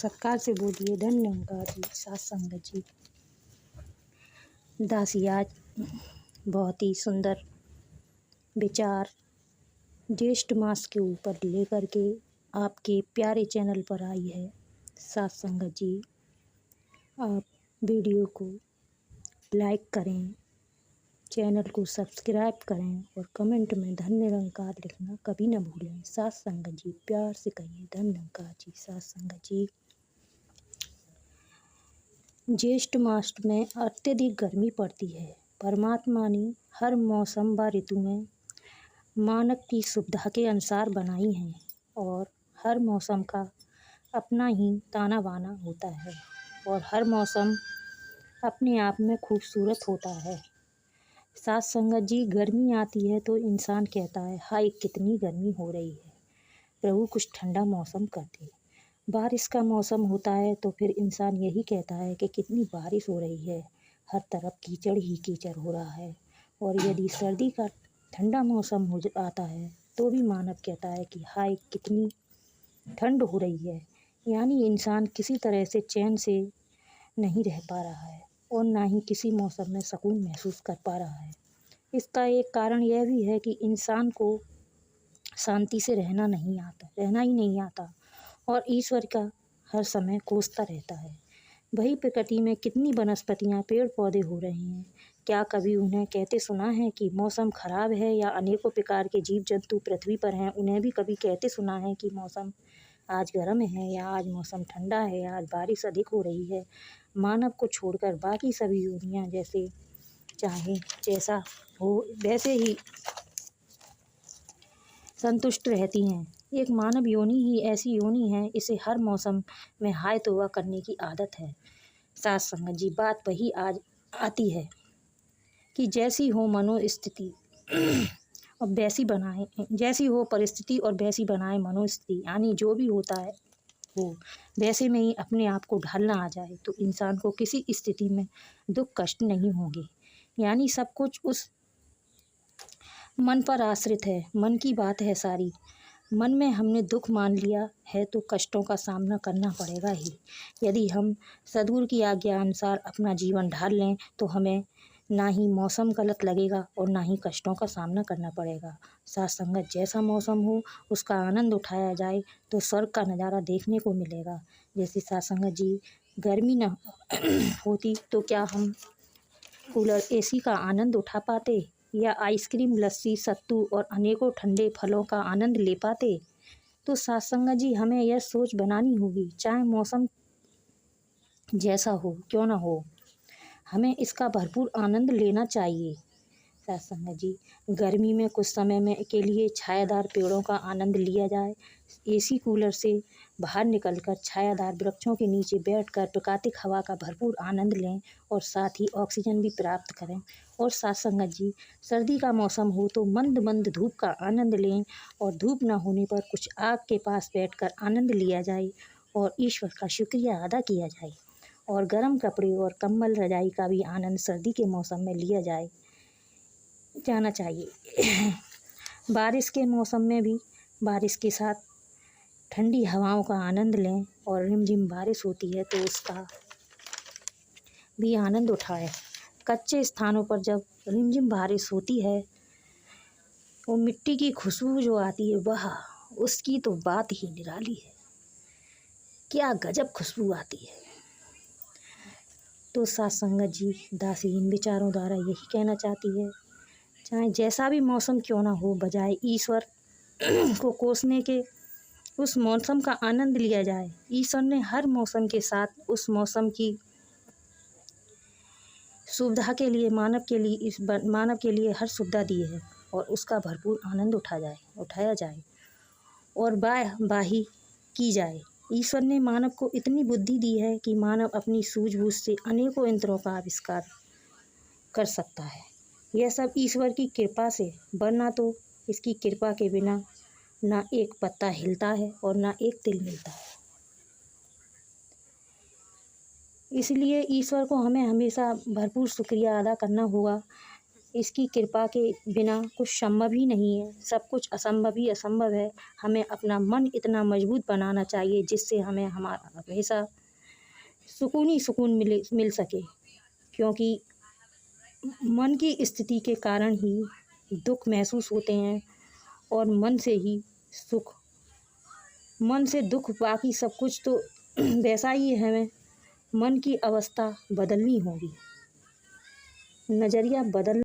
सत्कार से बोलिए धन्य निरंकार जी सात संगत जी। दासी आज बहुत ही सुंदर विचार ज्येष्ठ मास के ऊपर लेकर के आपके प्यारे चैनल पर आई है। सात संगत जी, आप वीडियो को लाइक करें, चैनल को सब्सक्राइब करें और कमेंट में धन्य निरंकार लिखना कभी न भूलें। सात संगत जी, प्यार से कहिए धन्य निरंकार जी। सात संगत जी, ज्येष्ठ मास में अत्यधिक गर्मी पड़ती है। परमात्मा ने हर मौसम व ऋतु में मानव की सुविधा के अनुसार बनाई हैं और हर मौसम का अपना ही ताना बाना होता है और हर मौसम अपने आप में खूबसूरत होता है। सात संगत जी, गर्मी आती है तो इंसान कहता है हाय कितनी गर्मी हो रही है, प्रभु कुछ ठंडा मौसम कर दे। बारिश का मौसम होता है तो फिर इंसान यही कहता है कि कितनी बारिश हो रही है, हर तरफ कीचड़ ही कीचड़ हो रहा है। और यदि सर्दी का ठंडा मौसम हो आता है तो भी मानव कहता है कि हाय कितनी ठंड हो रही है। यानी इंसान किसी तरह से चैन से नहीं रह पा रहा है और ना ही किसी मौसम में सुकून महसूस कर पा रहा है। इसका एक कारण यह भी है कि इंसान को शांति से रहना ही नहीं आता और ईश्वर का हर समय कोसता रहता है। वही प्रकृति में कितनी वनस्पतियाँ पेड़ पौधे हो रहे हैं, क्या कभी उन्हें कहते सुना है कि मौसम खराब है? या अनेकों प्रकार के जीव जंतु पृथ्वी पर हैं, उन्हें भी कभी कहते सुना है कि मौसम आज गर्म है या आज मौसम ठंडा है या आज बारिश अधिक हो रही है? मानव को छोड़कर बाकी सभी योनियाँ जैसे चाहे जैसा हो वैसे ही संतुष्ट रहती हैं। एक मानव योनि ही ऐसी योनि है, इसे हर मौसम में हाय तौबा करने की आदत है। सात संगत जी, बात वही आज आती है कि जैसी हो मनोस्थिति और जैसी हो परिस्थिति और वैसी बनाए मनोस्थिति। यानी जो भी होता है हो वैसे में ही अपने आप को ढालना आ जाए तो इंसान को किसी स्थिति में दुख कष्ट नहीं होंगे। यानी सब कुछ उस मन पर आश्रित है, मन की बात है सारी। मन में हमने दुख मान लिया है तो कष्टों का सामना करना पड़ेगा ही। यदि हम सद्गुरु की आज्ञा अनुसार अपना जीवन ढाल लें तो हमें ना ही मौसम गलत लगेगा और ना ही कष्टों का सामना करना पड़ेगा। सात संगत, जैसा मौसम हो उसका आनंद उठाया जाए तो स्वर्ग का नज़ारा देखने को मिलेगा। जैसे सात संगत जी, गर्मी न होती तो क्या हम कूलर एसी का आनंद उठा पाते या आइसक्रीम लस्सी सत्तू और अनेकों ठंडे फलों का आनंद ले पाते? तो सात संगत जी, हमें यह सोच बनानी होगी, चाहे मौसम जैसा हो क्यों ना हो, हमें इसका भरपूर आनंद लेना चाहिए। सात संगत जी, गर्मी में कुछ समय में के लिए छायादार पेड़ों का आनंद लिया जाए, एसी कूलर से बाहर निकलकर छायादार वृक्षों के नीचे बैठकर प्राकृतिक हवा का भरपूर आनंद लें और साथ ही ऑक्सीजन भी प्राप्त करें। और सात संगत जी, सर्दी का मौसम हो तो मंद मंद धूप का आनंद लें और धूप न होने पर कुछ आग के पास बैठकर आनंद लिया जाए और ईश्वर का शुक्रिया अदा किया जाए। और गर्म कपड़े और कंबल रजाई का भी आनंद सर्दी के मौसम में लिया जाना चाहिए। बारिश के मौसम में भी बारिश के साथ ठंडी हवाओं का आनंद लें और रिमझिम बारिश होती है तो उसका भी आनंद उठाएं। कच्चे स्थानों पर जब रिमझिम बारिश होती है वो मिट्टी की खुशबू जो आती है वह उसकी तो बात ही निराली है, क्या गजब खुशबू आती है। तो सात संगत जी, दासी इन विचारों द्वारा यही कहना चाहती है, चाहे जैसा भी मौसम क्यों ना हो, बजाय ईश्वर को कोसने के उस मौसम का आनंद लिया जाए। ईश्वर ने हर मौसम के साथ उस मौसम की सुविधा के लिए मानव के लिए हर सुविधा दी है और उसका भरपूर आनंद उठाया जाए और वाही की जाए। ईश्वर ने मानव को इतनी बुद्धि दी है कि मानव अपनी सूझबूझ से अनेकों यंत्रों का आविष्कार कर सकता है। यह सब ईश्वर की कृपा से, वरना तो इसकी कृपा के बिना ना एक पत्ता हिलता है और ना एक तिल मिलता है। इसलिए ईश्वर को हमें हमेशा भरपूर शुक्रिया अदा करना होगा इसकी कृपा के बिना कुछ संभव ही नहीं है। सब कुछ असंभव ही असंभव है। हमें अपना मन इतना मजबूत बनाना चाहिए जिससे हमें हमारा हमेशा सुकून ही सुकून मिल सके, क्योंकि मन की स्थिति के कारण ही दुख महसूस होते हैं और मन से ही सुख, मन से दुख, बाकी सब कुछ तो वैसा ही है। हमें मन की अवस्था बदलनी होगी, नज़रिया बदल